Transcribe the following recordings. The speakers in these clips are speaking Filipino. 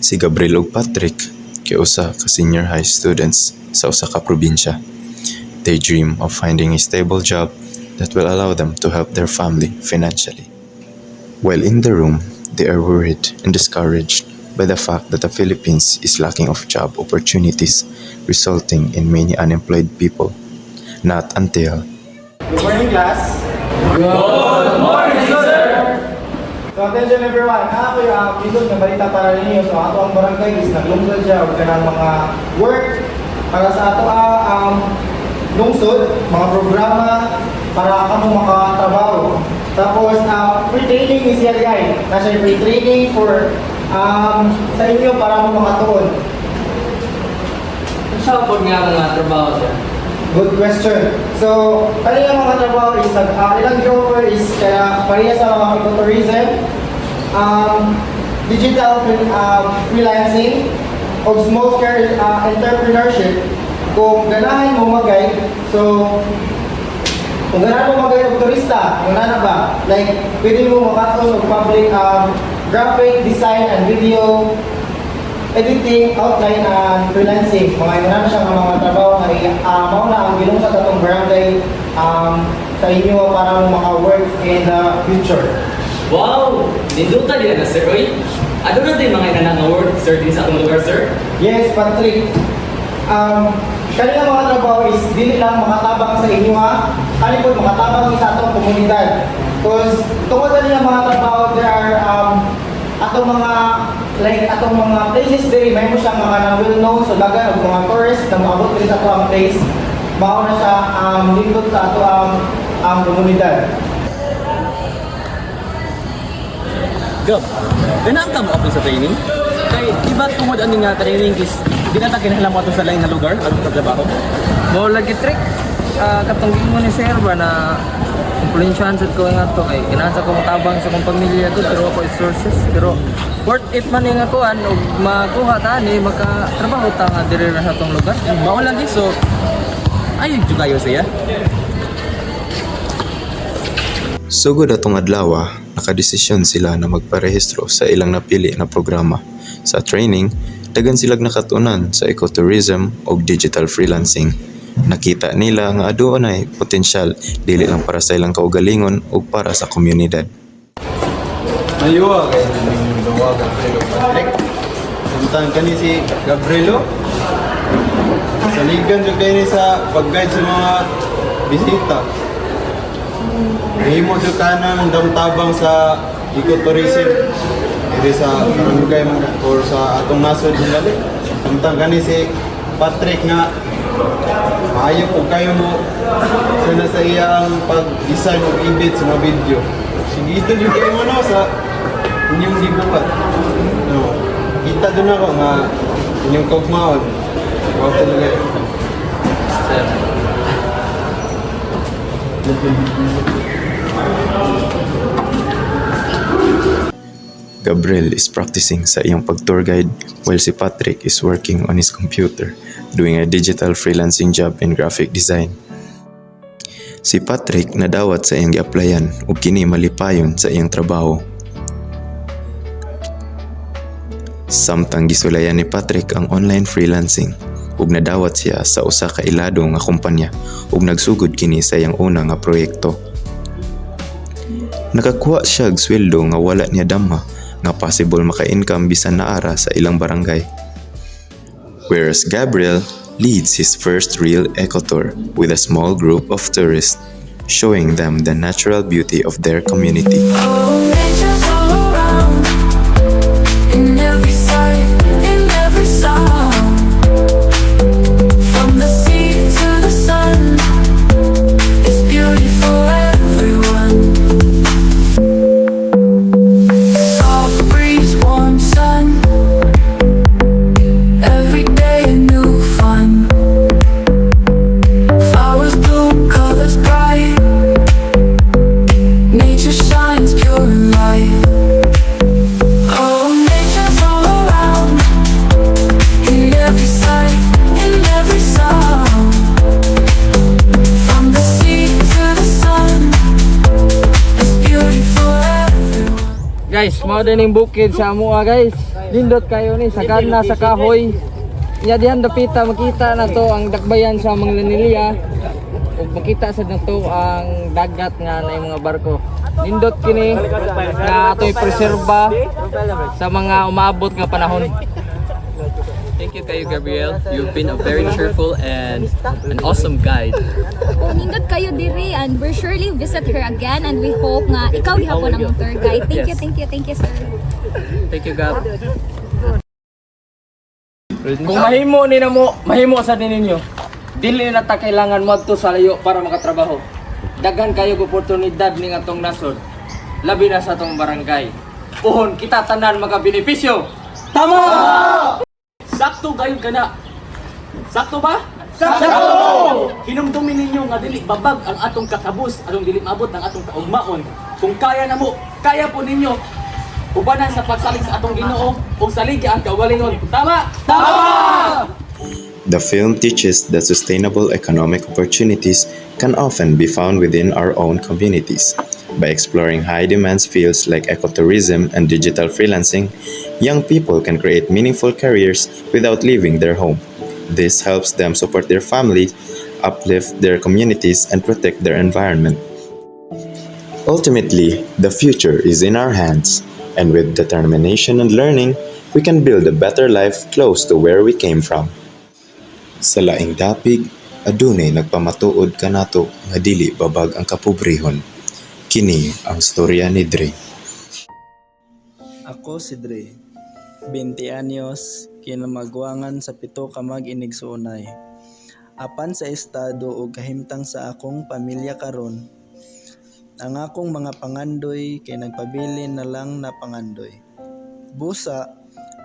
Si Gabriel ug Patrick kay usa ka senior high students sa usa ka probinsya. They dream of finding a stable job that will allow them to help their family financially. While in the room, they are worried and discouraged by the fact that the Philippines is lacking of job opportunities, resulting in many unemployed people. Not until Good morning, class. Good morning, sir! So, attention everyone. Ako yung video na balita para ninyo. So, ato ang barangay is naglungsod siya o kanang mga work para sa ato lungsod, mga programa para kamo makatrabaho. Tapos, free training is yan guys. Nasa free training for sa inyo para mo makatuon. Saan po nga mga trabaho, sir? Good question. So, kanila mga trabaho is ilang offer is kaya pareha sa mga ecotourism, digital freelancing, o small scale entrepreneurship. Kung ganahan mo mag-guide, so kung ganahan mo mag-guide og turista, ganahan ba? Like, pwede mo makatulong og public graphic design and video editing, outline, and freelancing. Mga ina na siya mga trabaho na mauna ang gilong sa tatong barangay sa inyo para mo maka-work in the future. Wow! Ninduta din na, sir. Oy, ano na din mga inanang-award, sir, din sa atong lugar, sir? Yes, Patrick. Kanila mga trabaho is dili lang makatabang sa inyo ha. Kanila po makatabang sa atong komunidad. Because tungkol na nila mga trabaho, there are atong mga places diri may mo siya mga well known so dagan og mga tourists na moabot diri sa ato ang place mao na siya lingkod sa ato ang komunidad. Gab, ganaan ka mo ako sa training? Kay iba tungod ani nga training is di na ta kinahanglan mo ato sa lain nga lugar ato sa trabaho. Mo lagi trick katong gingon ni sir ba na influensyahan sa ko nga to kay kinahanglan ko matabang sa kong pamilya ko pero ako resources pero worth it man nga kuan og makuha ta ni makatrabaho ta nga diri ra sa tong lugar. Mao lagi so ayog jud kayo siya. sugod atong adlaw, nakadesisyon sila na magparehistro sa ilang napili na programa. Sa training, dagan silang nakatunan sa ecotourism o digital freelancing. Nakita nila nga aduon ay potensyal dili lang para sa ilang kaugalingon o para sa komunidad. Mayuwa kay naming duwa Gabrielo Patrick. Samtang kani si Gabrielo. Saligan jud kay ni sa pag-guide sa mga bisita. Himo jud kanang damtabang sa ecotourism diri sa barangay man or sa atong nasod dali. Samtang kani si Patrick nga maayo po kayo mo sana sa iyang pag-design o edit sa mga video. Sige ito yung kayo mo no, sa inyong gibuhat. No. Kita doon ako nga inyong kogmaon. Wow talaga yun. Sir. Gabriel is practicing sa iyang pag-tour guide while si Patrick is working on his computer doing a digital freelancing job in graphic design. Si Patrick nadawat sa iyang gi-applyan ug kini malipayon sa iyang trabaho. Samtang gisulayan ni Patrick ang online freelancing ug nadawat siya sa usa ka ilado nga kumpanya ug nagsugod kini sa iyang una nga proyekto. Nakakuha siya og sweldo nga wala niya damha nga possible maka-income bisan naara sa ilang barangay. Whereas Gabriel leads his first real eco-tour with a small group of tourists, showing them the natural beauty of their community. Nature's all around, in every sight, in every sound. From the sea to the sun, it's beauty for everyone. Soft breeze, warm sun, every day a new fun. Flowers bloom, colors bright, nature shines pure and light. Oh, nature's all around, in every sight, in every sound. From the sea to the sun, it's beauty for everyone. Guys, mao din yung bukid sa amoa guys. Lindot kayo ni sagad na sa kahoy. Nya dihan dapita makita na to ang dakbayan sa Manglaniliya ug makita sad na to ang dagat nga na mga barko. Lindot kini nga atoy preserba sa mga umaabot nga panahon. Thank you kayo, Gabriel. You've been a very cheerful and an awesome guide. Nindot kayo diri and we'll surely visit her again and we hope nga ikaw gihapon ang tour guide. Thank you sir. Thank you, Gab. Kung mahimo sa ninyo. Dili na ta kailangan moadto sa layo para makatrabaho. Daghan kayo oportunidad ning atong nasod. Labi na sa atong barangay. Puhon kita tanan magabenepisyo. Tama! Sakto gayon ka na. Sakto ba? Sakto! Hinumdumin ninyo nga dili babag ang atong kakabus, anong dili maabot ang atong kaugmaon. Kung kaya na mo, kaya po ninyo. Ubanan sa pagsalig sa atong Ginoo o saligi ang kaugalingon. Tama! Tama! The film teaches that sustainable economic opportunities can often be found within our own communities. By exploring high-demand fields like ecotourism and digital freelancing, young people can create meaningful careers without leaving their home. This helps them support their families, uplift their communities, and protect their environment. Ultimately, the future is in our hands, and with determination and learning, we can build a better life close to where we came from. Sa laing dapig, adunay nagpamatuod kanato nga dili babag ang kapobrehon. Kini ang storya ni Dre. Ako si Dre, 20 anyos, kinamagwangan sa 7 ka mag-inigsuunay. Apan sa estado o kahimtang sa akong pamilya karon, ang akong mga pangandoy kay nagpabilin na lang na pangandoy. Busa,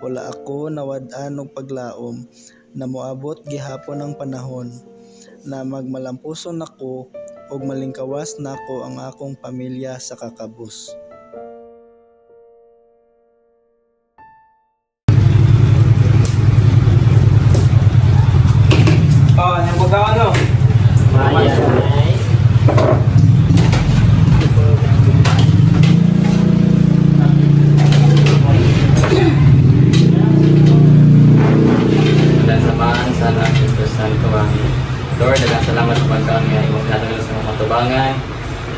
wala ako nawad-an og paglaom na moabot gihapon ang panahon na magmalampuson ako og malingkawas nako ang akong pamilya sa kakabus. Yung pagkaano? Dan samahan sa natin personal ko ang Lord, dagang salamat sa pagkaon nga imong natulog sa mga matubangan.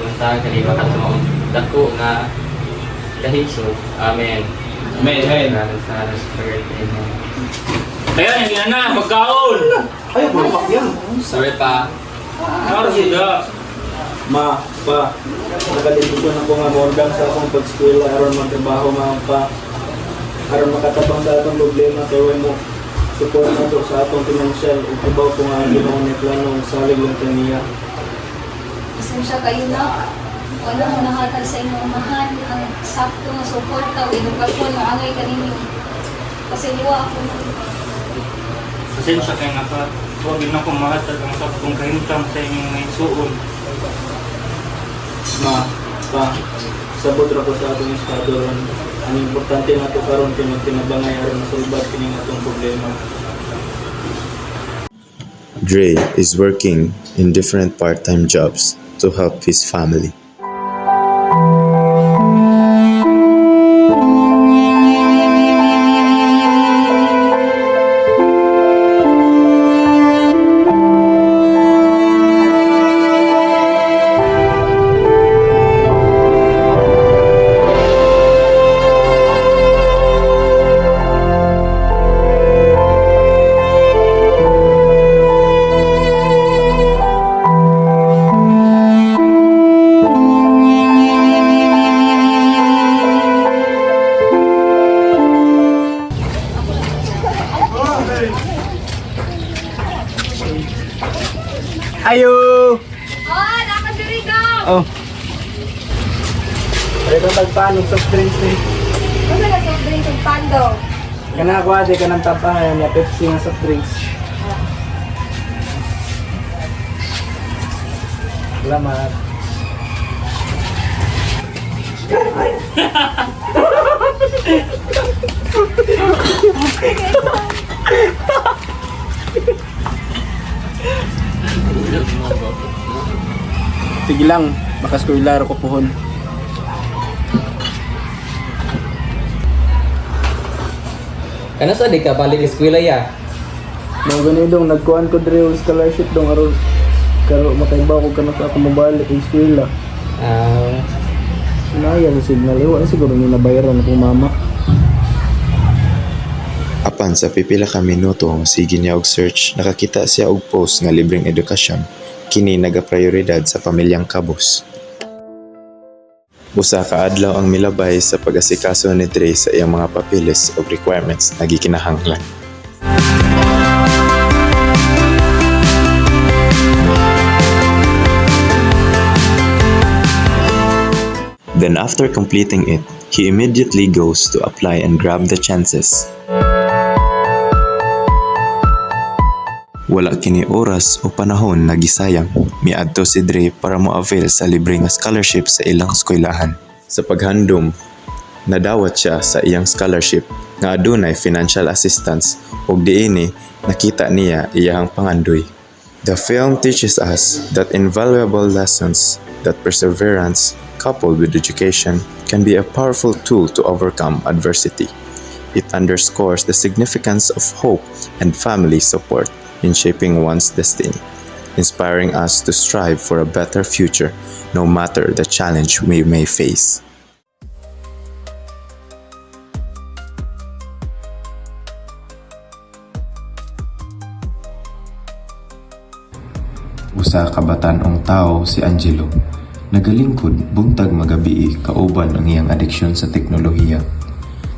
Unta kanimo katong dako nga kahisod. Amen. Amen. Amen. Salamat sa Holy Spirit. Amen. Ayan, hindi na, magkaon! Ay, bumak yan. Sorry pa. Ano siya? Ma, pa, nakalitusan ako nga morgan sa akong pag-school aron magtrabaho mga pa. Aron makatabang sa atong problema kay way mo support na to sa atong financial ug ibaw ko nga ang Ginoo ni plano salig lang kaniya. Pasensya kayo na. Wala mo nahatag sa inyong umahan ang sakto nga suporta o edukasyon nga angay kaninyo. Pasensya ako na. Pasensya kayo nga pa. Huwag yun akong mahatag ang saktong kahintang sa inyong may suon. Ma, pa, sabot ra ko sa atong estado ron. Ang importante na to karon kini tinabangay aron masulbad kini atong problema. Dre is working in different part-time jobs to help his family. Ayo. Oh, nakadiri daw! Oh. Ay ko tagpanog soft drinks ni. Ano na soft drinks ang pando? Kana ko ate kanang tapang ngayon ya Pepsi nga soft drinks. Salamat. Sige lang, makaskuilar ko puhon. Kana sa di ka balik eskwela ya. Mga ganidong nagkuhan ko dre og scholarship dong aron karo makaibaw ko kana sa ako mabalik ang eskwela. Sinayang signal iwa siguro ni nabayaran akong mama. Apan sa pipila ka minuto sige niya og search, nakakita siya og post nga libreng edukasyon. Kini naga-prioridad sa pamilyang Cabos. Usa ka adlaw ang milabay sa pag-asikaso ni Dre sa iyang mga papeles o requirements na gikinahanglan. Then after completing it, he immediately goes to apply and grab the chances. Wala kini oras o panahon na gisayang, miadto si Dre para mo-avail sa libre nga scholarship sa ilang eskwelahan. Sa paghandom, nadawat siya sa iyang scholarship nga adunay financial assistance ug diini nakita niya iyang pangandoy. The film teaches us that invaluable lessons that perseverance coupled with education can be a powerful tool to overcome adversity. It underscores the significance of hope and family support in shaping one's destiny, inspiring us to strive for a better future no matter the challenge we may face. Usa ka batan-ong tao si Angelo. Nagalingkod buntag magabi kauban ang iyang adiksyon sa teknolohiya.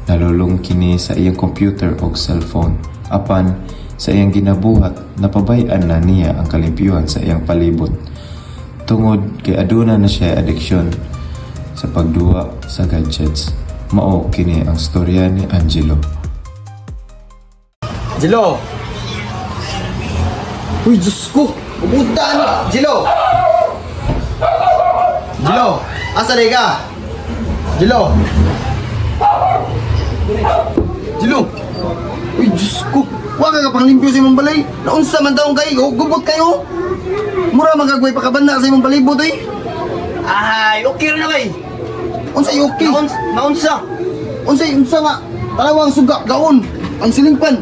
Nalulong kini sa iyang computer o cellphone. Apan sa iyang ginabuhat, napabay-an na niya ang kalimpyuhan sa iyang palibot. Tungod kay aduna na siya adiksyon sa pagduwa sa gadgets. Mao kini ang storya ni Angelo. Jilo! Uy, Diyos ko! Pupunta ni! Jilo! Jilo! Asa na ka? Jilo! Jilo! Uy, Diyos ko! Huwag ka panglimpyo sa imong balay! Naunsa man taong kayo! Gubot kayo! Mura magagaway pa kabanda sa imong palibot eh! Ay, okay na bay. Unsay okay? Naunsa? Unsa nga? Talawang suga, gaon! Ang silingpan!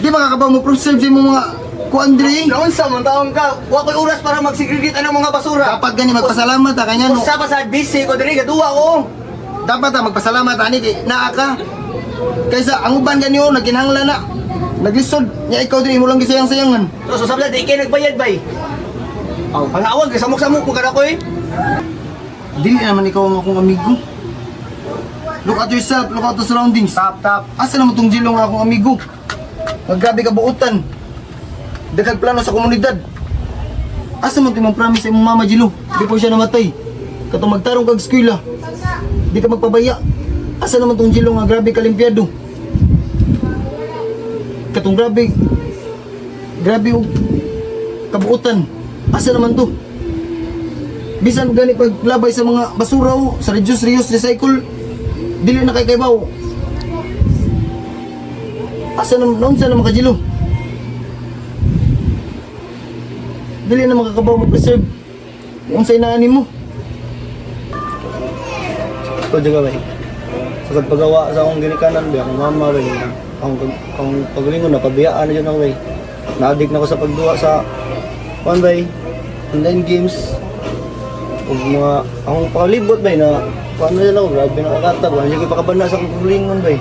Di ba kakabaw mo preserve sa imong mga kuandri? Naunsa man taong ka. Wa ko'y oras para magsegregate ang mga basura. Dapat gani magpasalamat ha kanya no. Usa pa sa busy ko diri gaduwa ko. Dapat ha magpasalamat ani kay naa ka. Kaysa ang uban ganyo naginhanglan na. Naglisod nya ikaw diri mo lang gisayang-sayangan. So sabla di kay nagbayad bay. Aw, pangawag kay samok-samok mo kada ko eh. Dili naman ikaw ang akong amigo. Look at yourself, look at the surroundings. Tap. Asa naman tong Jilo nga akong amigo? Maggrabe ka buutan. Daghang plano sa komunidad. Asa man timong promise sa imong mama Jilo? Before siya namatay. Katong magtarong kag eskwela. Di ka magpabaya. Asa naman tong Jilo nga grabe kalimpyado? Katong grabe og kabuutan. Asa naman to? Bisan gani paglabay sa mga basura o sa reduce, reuse, recycle, dili na kay kaybaw. Asa naman naman ka Jilo? Dili na makakabaw mo preserve. Unsay naani mo? Ito juga bay. Sa paggawa sa akong ginikanan bay, akong mama bay. Ang paglingon na pabiyaan na dyan ako bay. Na-addict na ako sa pagduwa sa bay, online games. Ug mga akong pakalibot bay na paano dyan ako, grabe na kakatag. Wala siya pakabanda sa akong paglingon bay.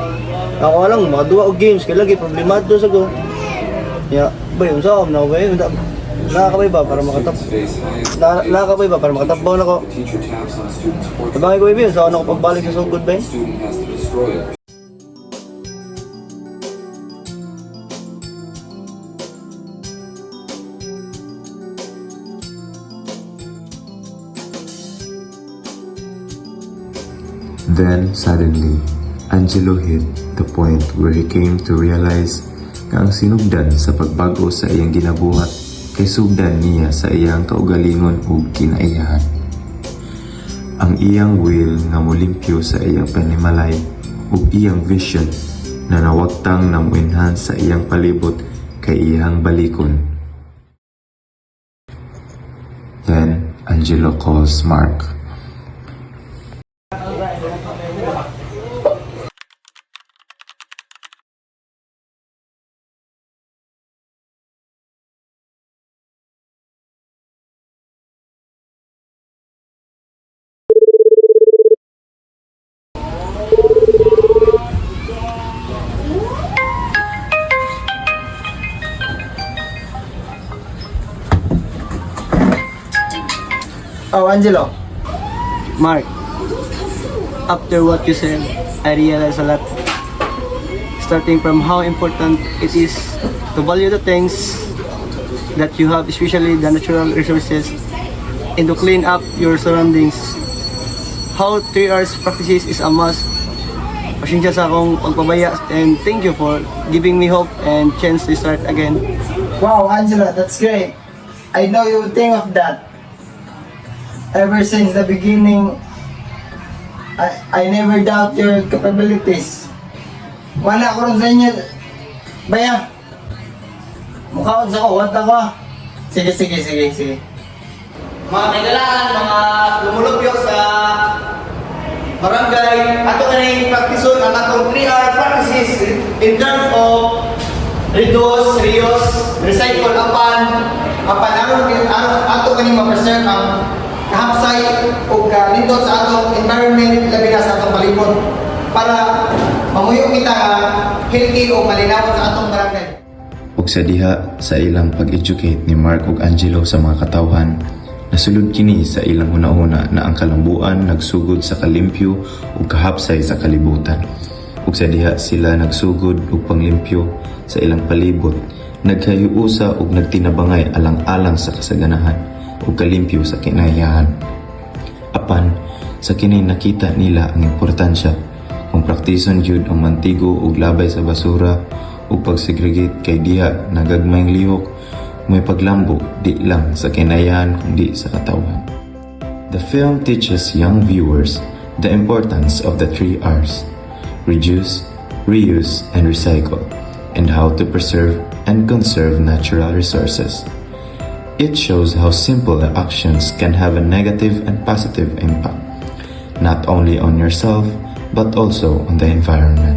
Ako lang, mga duwa og games, kaya lagi problemado sa ko. Ya, bay, unsa ako na bay. Nakakabay ba para makatabaw na ko? Sabangay ko ibig, saan ako pagbalik sa sugod ba? Then, suddenly, Angelo hit the point where he came to realize na ang sinugdan sa pagbago sa iyang ginabuhat kay sugdan niya sa iyang kaugalingon ug kinaiyahan. Ang iyang will nga molimpyo sa iyang panimalay ug iyang vision na nawagtang na mo-enhance sa iyang palibot kay iyang balikon. Then, Angelo calls Mark. Oh, Angelo. Mark, after what you said, I realized a lot. Starting from how important it is to value the things that you have, especially the natural resources, and to clean up your surroundings. How 3 hours practices is a must. Pasensya sa akong pagpabaya, and thank you for giving me hope and chance to start again. Wow, Angela, that's great. I know you would think of that. Ever since the beginning, I never doubt your capabilities. Wala ko rin sa inyo. Baya, mukha ko sa kuwat ako. Sige. Mga kailangan, mga lumulupyo sa barangay, ato ka na practice ang atong 3-hour practices in terms of reduce, reuse, recycle, apan ato ka na ma-preserve ang kahapsay o kalindot sa atong environment, labi na sa atong palibot para mamuyo kita nga healthy o malinawan sa atong barangay. Ug sa diha sa ilang pag-educate ni Mark ug Angelo sa mga katawhan, nasulod kini sa ilang una-una na ang kalambuan nagsugod sa kalimpyo ug kahapsay sa kalibutan. Ug sa diha sila nagsugod ug panglimpyo sa ilang palibot, naghayuusa ug nagtinabangay alang-alang sa kasaganahan ug kalimpyo sa kinayahan. Apan sa kini nakita nila ang importansya kung praktison jud ang mantigo ug labay sa basura ug pagsegregate kay diha nagagmayng lihok may paglambo di lang sa kinayahan kundi sa katawan. The film teaches young viewers the importance of the 3 R's: reduce, reuse, and recycle, and how to preserve and conserve natural resources. It shows how simple actions can have a negative and positive impact, not only on yourself, but also on the environment.